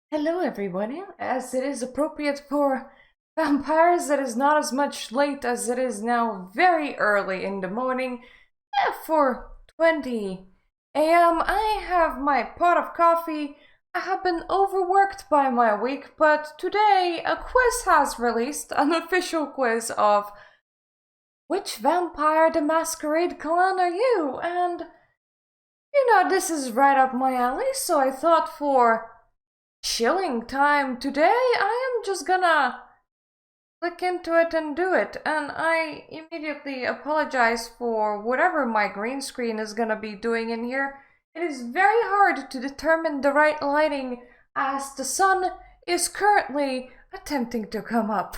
Hello everyone. As it is appropriate for vampires, it is not as much late as it is now very early in the morning. 4:20 a.m. I have my pot of coffee. I have been overworked by my week, but today a quiz has released, an official quiz of which Vampire the Masquerade clan are you? And this is right up my alley, so I thought for chilling time today, I am just gonna click into it and do it. And I immediately apologize for whatever my green screen is gonna be doing in here. It is very hard to determine the right lighting as the sun is currently attempting to come up.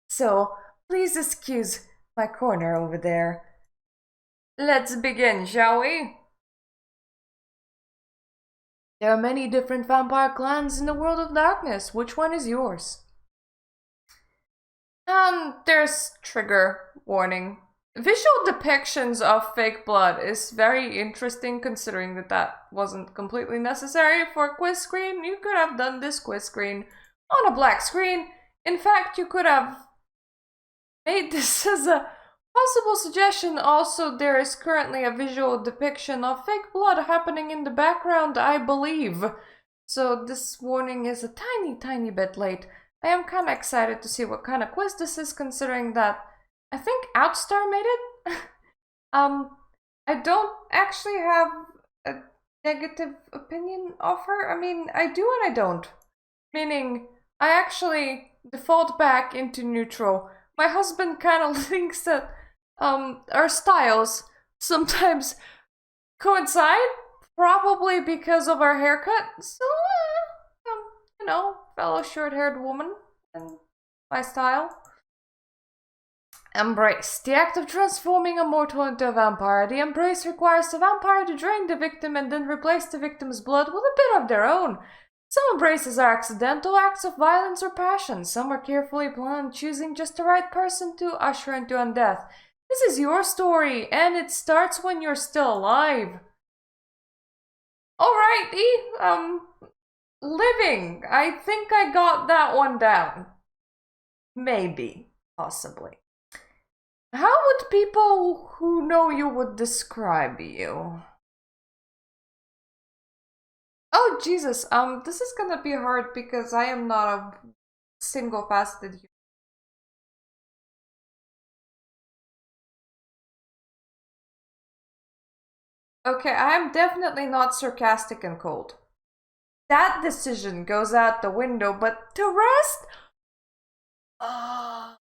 So please excuse my corner over there. Let's begin, shall we? There are many different vampire clans in the world of darkness. Which one is yours? There's trigger warning. Visual depictions of fake blood is very interesting considering that wasn't completely necessary for a quiz screen. You could have done this quiz screen on a black screen. In fact, you could have made this as a possible suggestion. Also, there is currently a visual depiction of fake blood happening in the background, I believe. So this warning is a tiny bit late. I am kind of excited to see what kind of quiz this is, considering that I think Outstar made it. I don't actually have a negative opinion of her. I mean, I do and I don't. Meaning, I actually default back into neutral. My husband kind of thinks that our styles sometimes coincide, probably because of our haircut. So, fellow short-haired woman and my style. Embrace. The act of transforming a mortal into a vampire. The embrace requires the vampire to drain the victim and then replace the victim's blood with a bit of their own. Some embraces are accidental acts of violence or passion. Some are carefully planned, choosing just the right person to usher into undeath. This is your story, and it starts when you're still alive. Alrighty, living. I think I got that one down. Maybe, possibly. How would people who know you would describe you? Oh, Jesus, this is gonna be hard because I am not a single-faceted human. Okay, I am definitely not sarcastic and cold. That decision goes out the window, but the rest? Uh,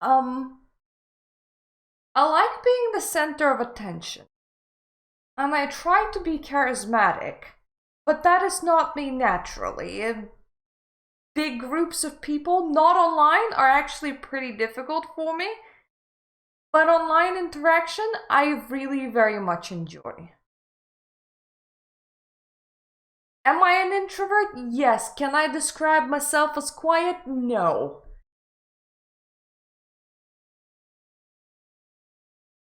I like being the center of attention. And I try to be charismatic, but that is not me naturally. Big groups of people, not online, are actually pretty difficult for me. But online interaction, I really very much enjoy. Am I an introvert? Yes. Can I describe myself as quiet? No.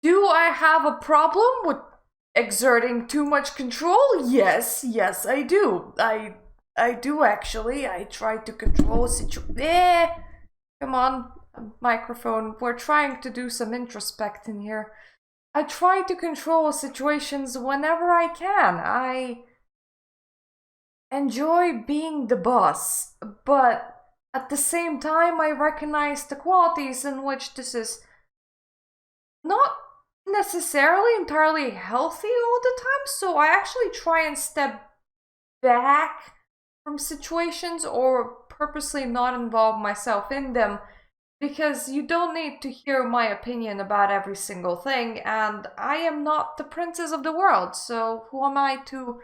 Do I have a problem with exerting too much control? Yes, I do. I do actually. I try to control come on, microphone. We're trying to do some introspecting here. I try to control situations whenever I can. I enjoy being the boss, but at the same time, I recognize the qualities in which this is not necessarily entirely healthy all the time, so I actually try and step back from situations or purposely not involve myself in them, because you don't need to hear my opinion about every single thing, and I am not the princess of the world, so who am I to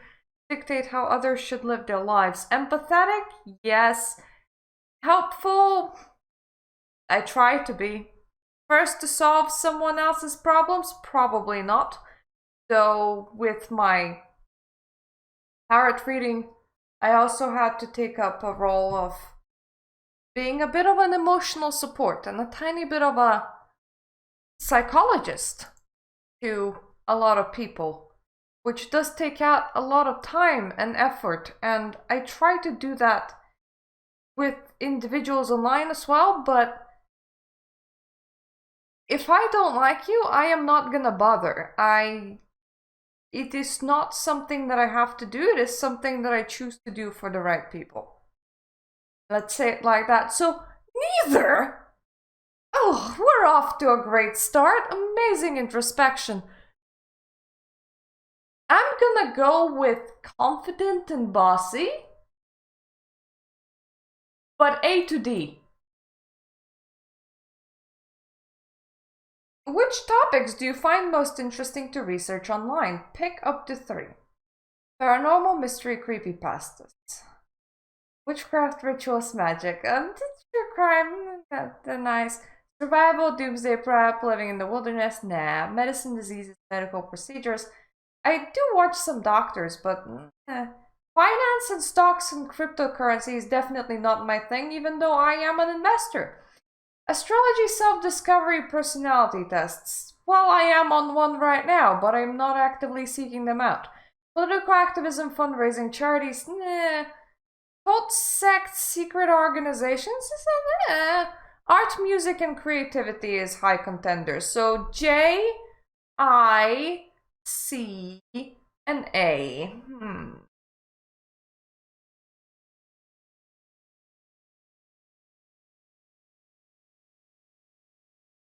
dictate how others should live their lives? Empathetic? Yes. Helpful? I try to be. First to solve someone else's problems? Probably not. Though with my tarot reading, I also had to take up a role of being a bit of an emotional support and a tiny bit of a psychologist to a lot of people. which does take out a lot of time and effort, and I try to do that with individuals online as well, but if I don't like you, I am not gonna bother. It is not something that I have to do, it is something that I choose to do for the right people. Let's say it like that. So, neither! Oh, we're off to a great start. Amazing introspection. I'm gonna go with confident and bossy, but A to D. Which topics do you find most interesting to research online? Pick up to 3. Paranormal, mystery, creepypastas. Witchcraft, rituals, magic. True crime, they're nice. Survival, doomsday prep, living in the wilderness, nah. Medicine, diseases, medical procedures. I do watch some doctors, but finance and stocks and cryptocurrency is definitely not my thing, even though I am an investor. Astrology, self-discovery, personality tests. Well, I am on one right now, but I'm not actively seeking them out. Political activism, fundraising, charities, nah. Cult sects, secret organizations, art, music, and creativity is high contenders. So J, I, C, and A.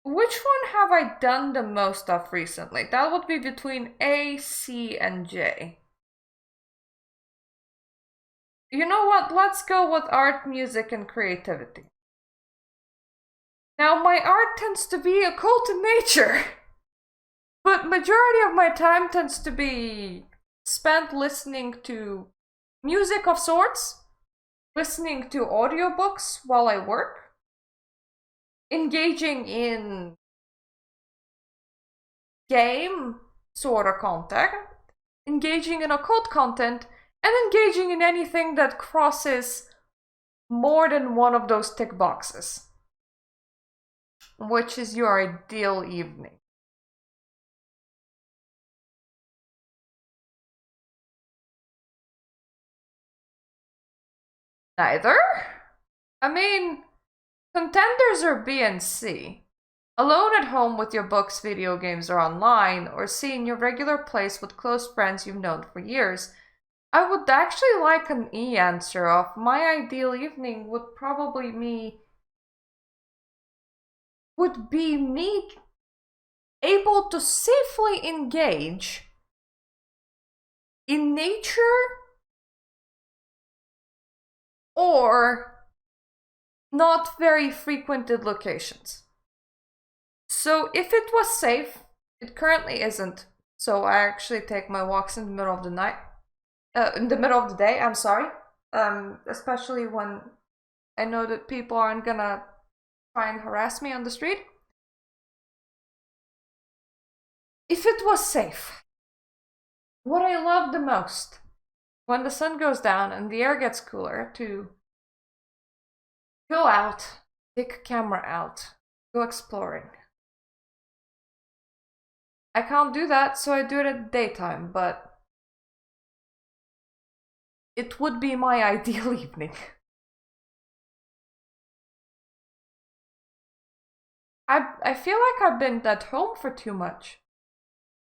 Which one have I done the most of recently? That would be between A, C, and J. You know what? Let's go with art, music, and creativity. Now, my art tends to be occult in nature, but majority of my time tends to be spent listening to music of sorts, listening to audiobooks while I work, engaging in game sort of content, engaging in occult content, and engaging in anything that crosses more than one of those tick boxes. Which is your ideal evening? Neither? I mean, contenders are B and C. Alone at home with your books, video games, or online, or C in your regular place with close friends you've known for years. I would actually like an E answer of my ideal evening would be me able to safely engage in nature or not very frequented locations. So if it was safe, it currently isn't. So I actually take my walks in the middle of the night. In the middle of the day, I'm sorry. Especially when I know that people aren't gonna try and harass me on the street. If it was safe, what I love the most, when the sun goes down and the air gets cooler, to go out, take a camera out, go exploring. I can't do that, so I do it at daytime, but it would be my ideal evening. I feel like I've been at home for too much.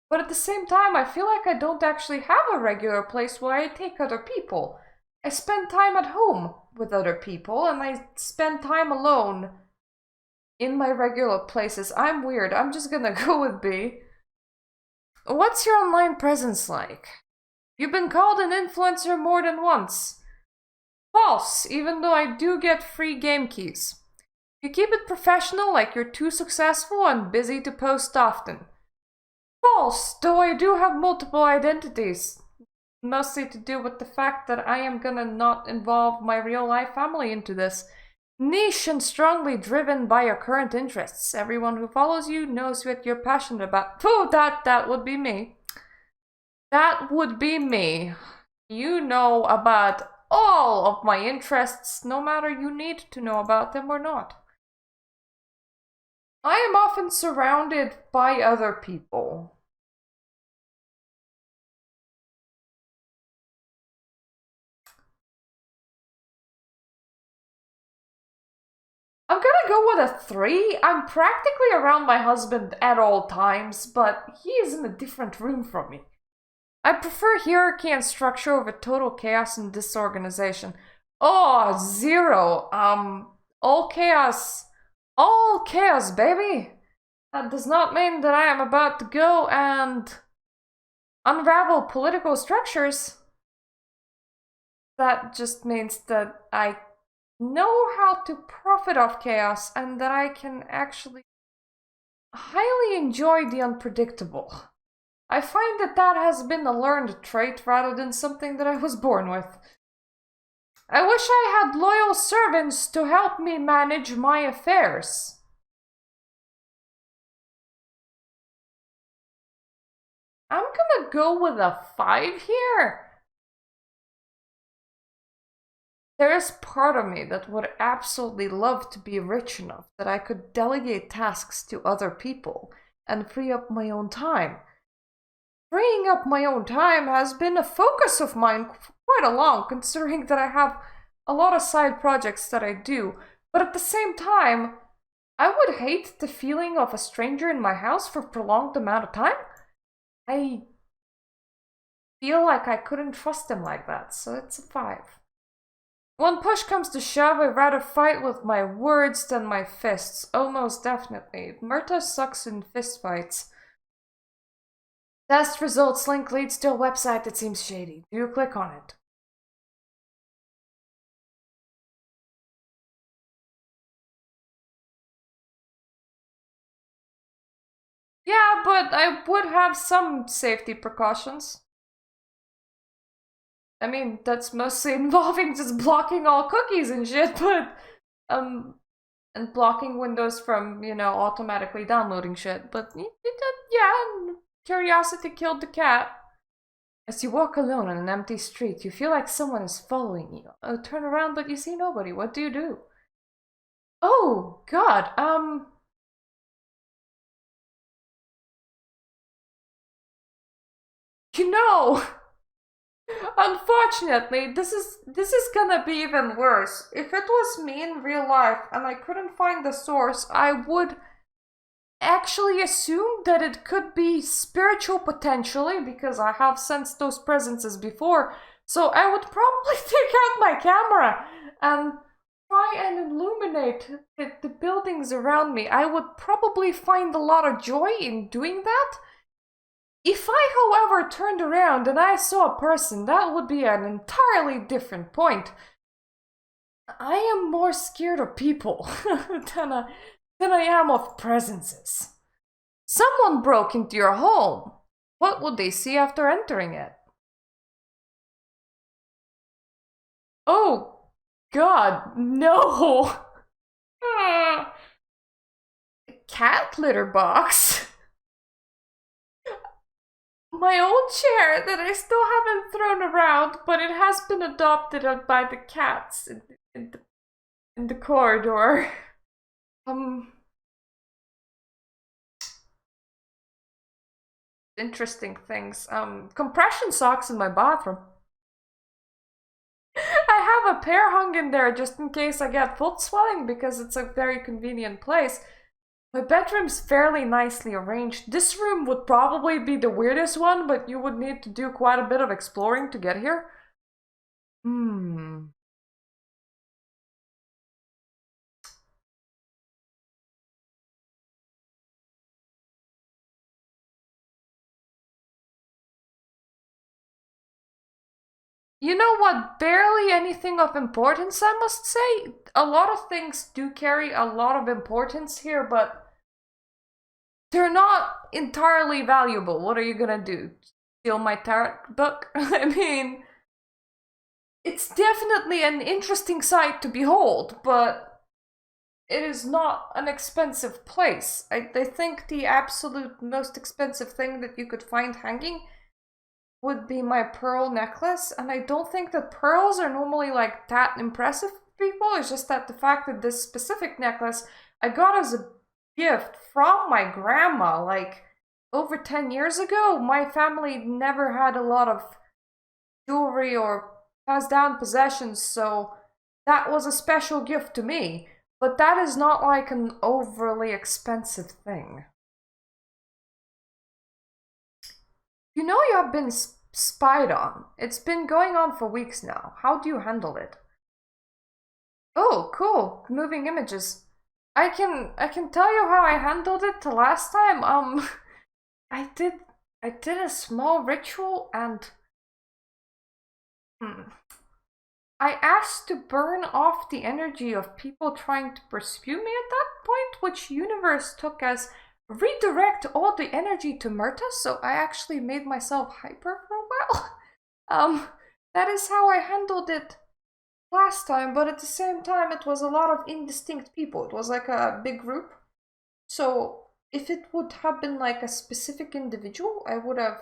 But at the same time, I feel like I don't actually have a regular place where I take other people. I spend time at home with other people, and I spend time alone in my regular places. I'm weird. I'm just gonna go with B. What's your online presence like? You've been called an influencer more than once. False, even though I do get free game keys. You keep it professional, like you're too successful and busy to post often. False, though I do have multiple identities. Mostly to do with the fact that I am gonna not involve my real life family into this. Niche and strongly driven by your current interests. Everyone who follows you knows what you're passionate about. Oh, that would be me. That would be me. You know about all of my interests, no matter you need to know about them or not. I am often surrounded by other people. I'm gonna go with a 3. I'm practically around my husband at all times, but he is in a different room from me. I prefer hierarchy and structure over total chaos and disorganization. Oh, 0. All chaos. All chaos, baby! That does not mean that I am about to go and unravel political structures. That just means that I know how to profit off chaos and that I can actually highly enjoy the unpredictable. I find that that has been a learned trait rather than something that I was born with. I wish I had loyal servants to help me manage my affairs. I'm gonna go with a 5 here. There is part of me that would absolutely love to be rich enough that I could delegate tasks to other people and free up my own time. Freeing up my own time has been a focus of mine quite a long, considering that I have a lot of side projects that I do. But at the same time, I would hate the feeling of a stranger in my house for a prolonged amount of time. I feel like I couldn't trust him like that, so it's a 5. When push comes to shove, I'd rather fight with my words than my fists. Oh, most definitely. Murta sucks in fistfights. Test results link leads to a website that seems shady. Do you click on it? Yeah, but I would have some safety precautions. I mean, that's mostly involving just blocking all cookies and shit, but, and blocking Windows from, automatically downloading shit. But, yeah, curiosity killed the cat. As you walk alone on an empty street, you feel like someone is following you. Oh, turn around, but you see nobody. What do you do? Oh, God, you know... Unfortunately, this is gonna be even worse. If it was me in real life and I couldn't find the source, I would actually assume that it could be spiritual potentially, because I have sensed those presences before. So I would probably take out my camera and try and illuminate the buildings around me. I would probably find a lot of joy in doing that. If I, however, turned around and I saw a person, that would be an entirely different point. I am more scared of people than I am of presences. Someone broke into your home. What would they see after entering it? Oh, God, no! Cat litter box? My old chair that I still haven't thrown around, but it has been adopted by the cats in the corridor. Interesting things. Compression socks in my bathroom. I have a pair hung in there just in case I get foot swelling, because it's a very convenient place. My bedroom's fairly nicely arranged. This room would probably be the weirdest one, but you would need to do quite a bit of exploring to get here. You know what? Barely anything of importance, I must say. A lot of things do carry a lot of importance here, but they're not entirely valuable. What are you gonna do? Steal my tarot book? I mean, it's definitely an interesting sight to behold, but it is not an expensive place. I think the absolute most expensive thing that you could find hanging would be my pearl necklace, and I don't think that pearls are normally like that impressive for people. It's just that the fact that this specific necklace I got as a gift from my grandma like over 10 years ago. My family never had a lot of jewelry or passed down possessions, so that was a special gift to me. But that is not like an overly expensive thing. You know you have been spied on. It's been going on for weeks now. How do you handle it? Oh, cool. Moving images. I can tell you how I handled it the last time. I did a small ritual and I asked to burn off the energy of people trying to pursue me at that point, which universe took as redirect all the energy to Murta, so I actually made myself hyper for a while. That is how I handled it last time, but at the same time it was a lot of indistinct people. It was like a big group. So if it would have been like a specific individual, I would have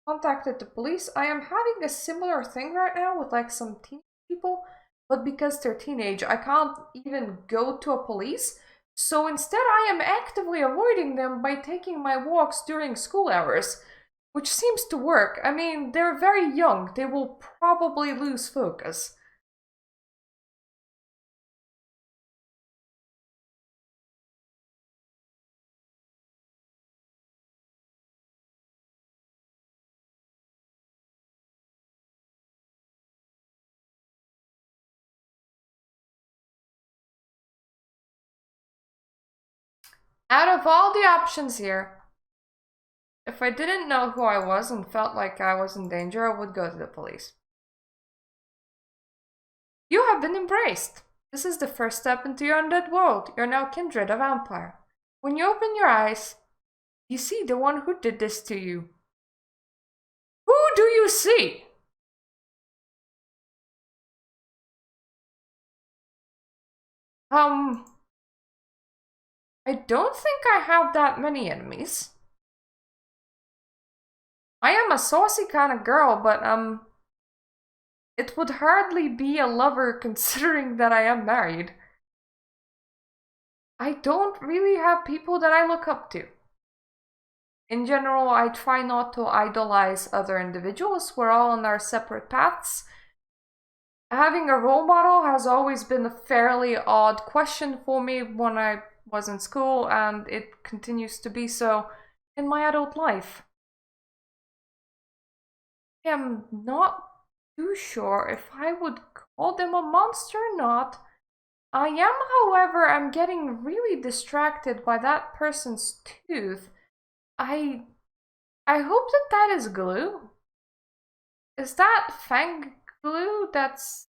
contacted the police. I am having a similar thing right now with like some teenage people, but because they're teenage, I can't even go to a police. So instead, I am actively avoiding them by taking my walks during school hours, which seems to work. I mean, they're very young. They will probably lose focus. Out of all the options here, if I didn't know who I was and felt like I was in danger, I would go to the police. You have been embraced. This is the first step into your undead world. You're now kindred, a vampire. When you open your eyes, you see the one who did this to you. Who do you see? I don't think I have that many enemies. I am a saucy kind of girl, but it would hardly be a lover considering that I am married. I don't really have people that I look up to. In general, I try not to idolize other individuals. We're all on our separate paths. Having a role model has always been a fairly odd question for me when I was in school, and it continues to be so in my adult life. I am not too sure if I would call them a monster or not. I am, however, I'm getting really distracted by that person's tooth. I hope that that is glue. Is that fang glue? That's...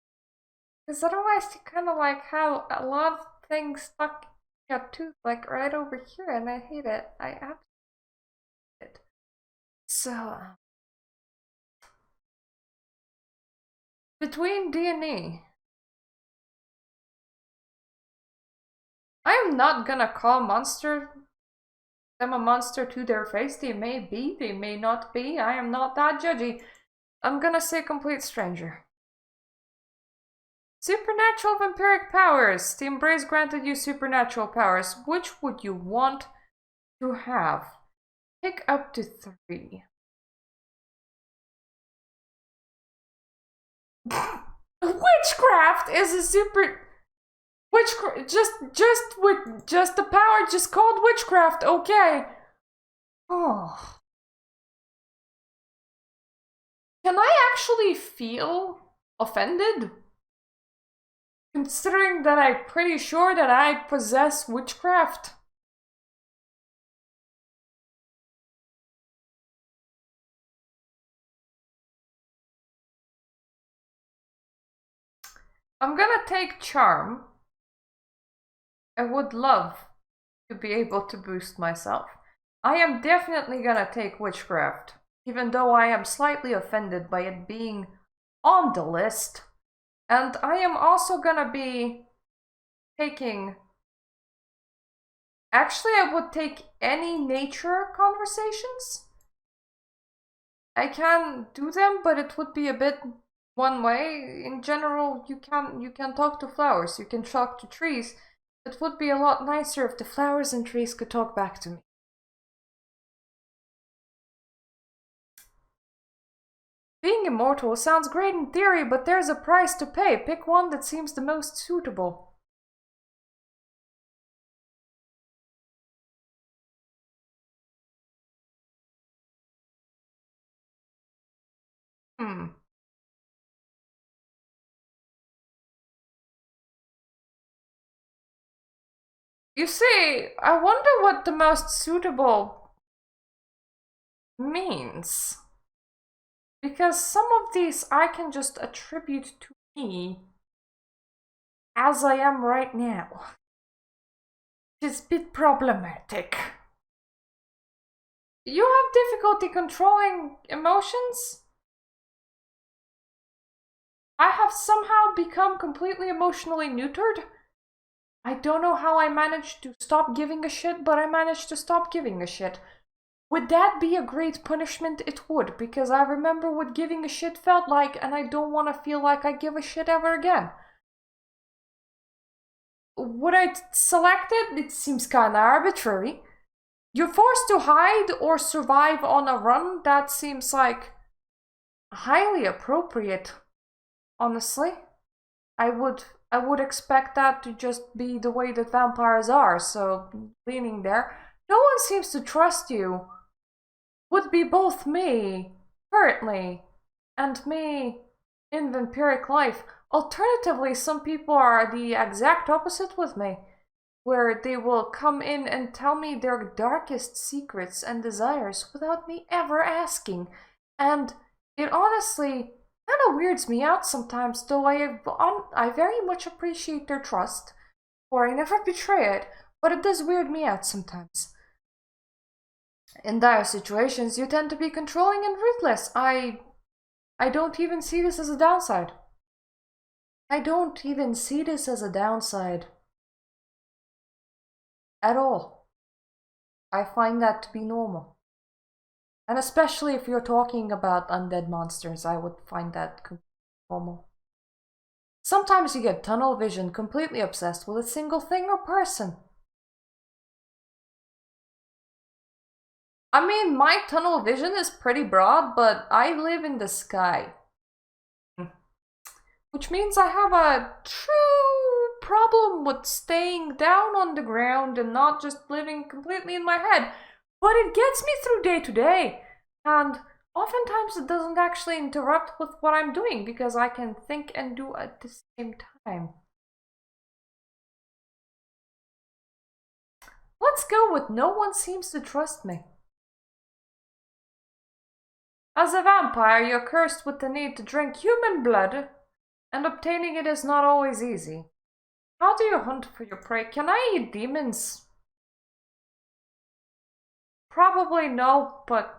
Because otherwise you kind of like have a lot of things stuck in your tooth, like right over here, and I hate it. I absolutely hate it. So, between D and E, I am not gonna call them a monster to their face. They may be, they may not be. I am not that judgy. I'm gonna say complete stranger. Supernatural vampiric powers. The embrace granted you supernatural powers. Which would you want to have? Pick up to 3. Witchcraft is a super... Witchcraft, just the power just called witchcraft, okay. Oh. Can I actually feel offended? Considering that I'm pretty sure that I possess witchcraft. I'm gonna take charm. I would love to be able to boost myself. I am definitely gonna take witchcraft, even though I am slightly offended by it being on the list. And I am also gonna be taking... Actually, I would take any nature conversations. I can do them, but it would be a bit one way. In general, you can talk to flowers, you can talk to trees. It would be a lot nicer if the flowers and trees could talk back to me. Being immortal sounds great in theory, but there's a price to pay. Pick one that seems the most suitable. You see, I wonder what the most suitable means. Because some of these I can just attribute to me as I am right now. It's a bit problematic. You have difficulty controlling emotions? I have somehow become completely emotionally neutered. I don't know how I managed to stop giving a shit, but I managed to stop giving a shit. Would that be a great punishment? It would, because I remember what giving a shit felt like, and I don't want to feel like I give a shit ever again. Would I select it? It seems kinda arbitrary. You're forced to hide or survive on a run? That seems like highly appropriate. Honestly, I would expect that to just be the way that vampires are, so leaning there. No one seems to trust you. Would be both me, currently, and me in vampiric life. Alternatively, some people are the exact opposite with me, where they will come in and tell me their darkest secrets and desires without me ever asking. And it honestly kind of weirds me out sometimes, though I very much appreciate their trust, for I never betray it, but it does weird me out sometimes. In dire situations, you tend to be controlling and ruthless. I don't even see this as a downside. I don't even see this as a downside. At all. I find that to be normal. And especially if you're talking about undead monsters, I would find that normal. Sometimes you get tunnel vision, completely obsessed with a single thing or person. I mean, my tunnel vision is pretty broad, but I live in the sky. Which means I have a true problem with staying down on the ground and not just living completely in my head. But it gets me through day to day. And oftentimes it doesn't actually interrupt with what I'm doing because I can think and do at the same time. Let's go with no one seems to trust me. As a vampire, you're cursed with the need to drink human blood, and obtaining it is not always easy. How do you hunt for your prey? Can I eat demons? Probably no, but...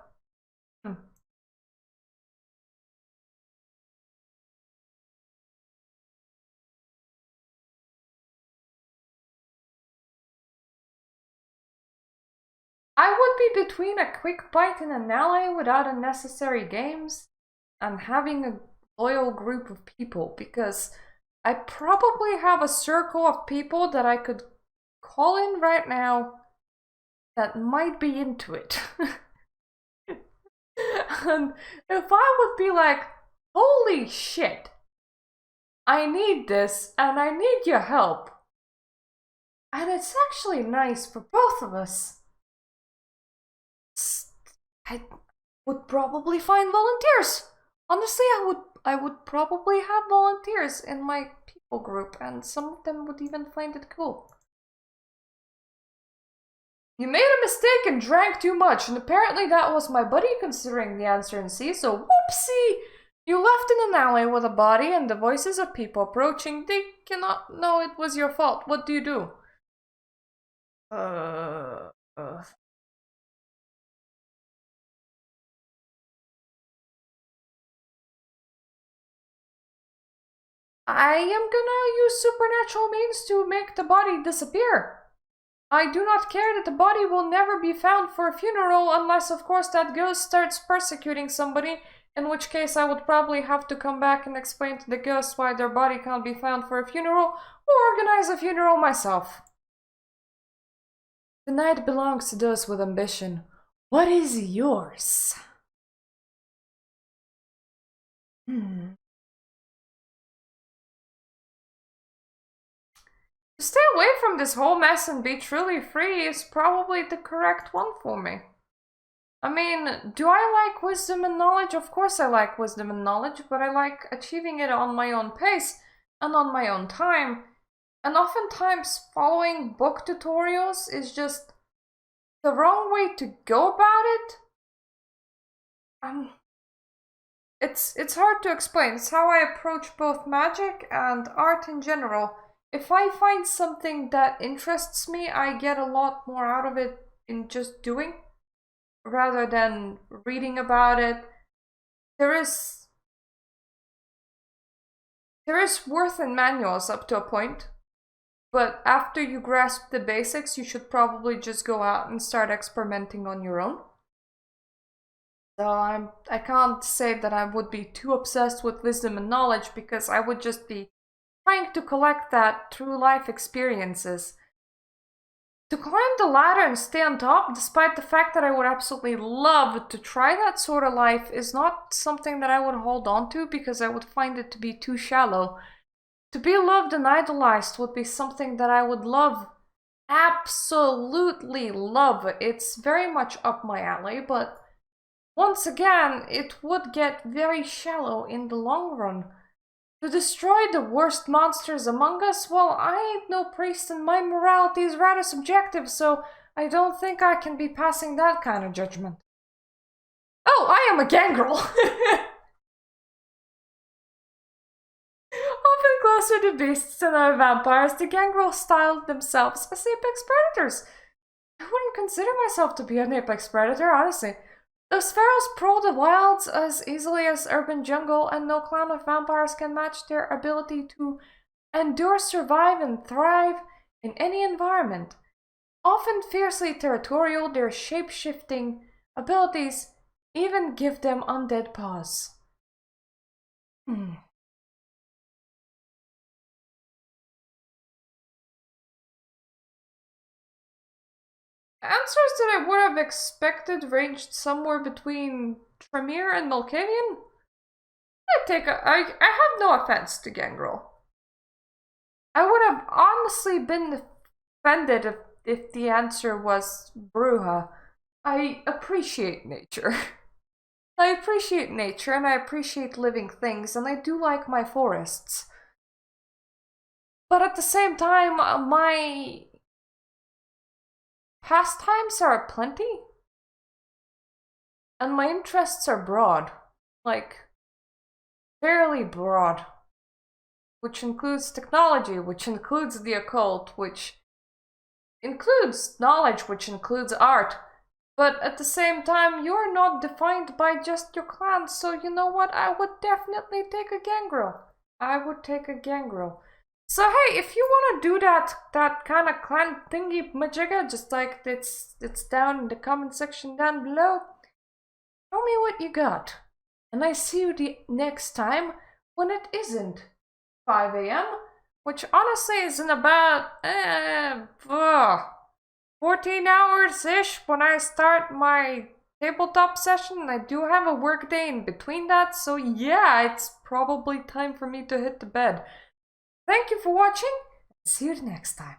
I would be between a quick bite in an alley without unnecessary games and having a loyal group of people, because I probably have a circle of people that I could call in right now that might be into it. And if I would be like, holy shit, I need this and I need your help, and it's actually nice for both of us, I would probably find volunteers. Honestly, I would probably have volunteers in my people group, and some of them would even find it cool. You made a mistake and drank too much, and apparently that was my buddy considering the answer in C, so whoopsie! You left in an alley with a body and the voices of people approaching. They cannot know it was your fault. What do you do? I am gonna use supernatural means to make the body disappear. I do not care that the body will never be found for a funeral unless, of course, that ghost starts persecuting somebody, in which case I would probably have to come back and explain to the ghost why their body can't be found for a funeral, or organize a funeral myself. The night belongs to those with ambition. What is yours? To stay away from this whole mess and be truly free is probably the correct one for me. I mean, do I like wisdom and knowledge? Of course I like wisdom and knowledge, but I like achieving it on my own pace and on my own time. And oftentimes following book tutorials is just the wrong way to go about it. It's hard to explain. It's how I approach both magic and art in general. If I find something that interests me, I get a lot more out of it in just doing, rather than reading about it. There is worth in manuals up to a point, but after you grasp the basics, you should probably just go out and start experimenting on your own. So I can't say that I would be too obsessed with wisdom and knowledge, because I would just be trying to collect that through life experiences. To climb the ladder and stay on top, despite the fact that I would absolutely love to try that sort of life, is not something that I would hold on to, because I would find it to be too shallow. To be loved and idolized would be something that I would love. Absolutely love. It's very much up my alley, but once again, it would get very shallow in the long run. To destroy the worst monsters among us, well, I ain't no priest and my morality is rather subjective, so I don't think I can be passing that kind of judgment. Oh, I am a gangrel! Often closer to beasts than are vampires, the gangrels styled themselves as apex predators. I wouldn't consider myself to be an apex predator, honestly. Those pharaohs prowl the wilds as easily as urban jungle, and no clan of vampires can match their ability to endure, survive, and thrive in any environment. Often fiercely territorial, their shape-shifting abilities even give them undead paws. Answers that I would have expected ranged somewhere between Tremere and Malkavian. I have no offense to Gangrel. I would have honestly been offended if the answer was Bruja. I appreciate nature. I appreciate nature and I appreciate living things, and I do like my forests. But at the same time, my pastimes are aplenty, and my interests are broad, like fairly broad, which includes technology, which includes the occult, which includes knowledge, which includes art. But at the same time, you're not defined by just your clan, so you know what? I would definitely take a gangrel. I would take a gangrel. So hey, if you want to do that kind of clan thingy majigga, just like it's down in the comment section down below, tell me what you got. And I see you the next time when it isn't 5 a.m., which honestly is in about 14 hours-ish when I start my tabletop session. I do have a work day in between that, so yeah, it's probably time for me to hit the bed. Thank you for watching, and see you next time.